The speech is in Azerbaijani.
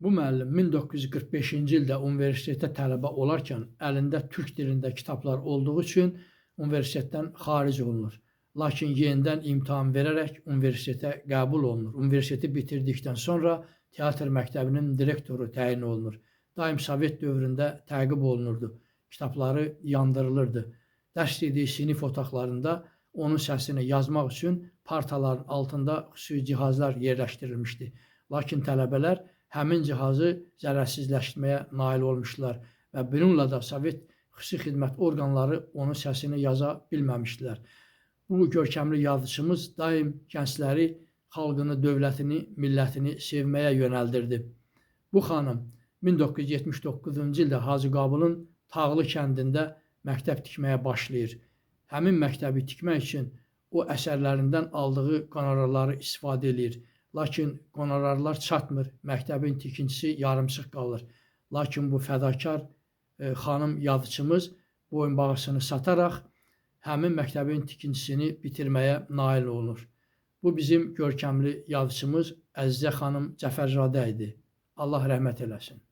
Bu müəllim 1945-ci ildə universitetə tələbə olarkən əlində türk dilində kitablar olduğu üçün universitetdən xaric olunur. Lakin yenidən imtahan verərək universitetə qəbul olunur. Universiteti bitirdikdən sonra teatr məktəbinin direktoru təyin olunur. Daim Sovet dövründə təqib olunurdu. Kitabları yandırılırdı. Dərs dediyi sinif otaqlarında onun səsini yazmaq üçün partaların altında xüsusi cihazlar yerləşdirilmişdi. Lakin tələbələr həmin cihazı zərərsizləşdirməyə nail olmuşdular və bununla da Sovet xüsusi xidmət orqanları onun səsini yaza bilməmişdilər. Bu görkəmli yazıçımız daim gəncləri, xalqını, dövlətini, millətini sevməyə yönəldirdi. Bu xanım 1979-cu ildə Hacıqabulun Tağlı kəndində məktəb tikməyə başlayır. Həmin məktəbi tikmək üçün o əsərlərindən aldığı qonorarları istifadə edir. Lakin qonorarlar çatmır, məktəbin tikintisi yarımçıq qalır. Lakin bu fədakar xanım yazıçımız boyunbağısını sataraq həmin məktəbin tikintisini bitirməyə nail olunur. Bu bizim görkəmli yazıçımız Əzizə xanım Cəfərzadə idi. Allah rəhmət eləsin.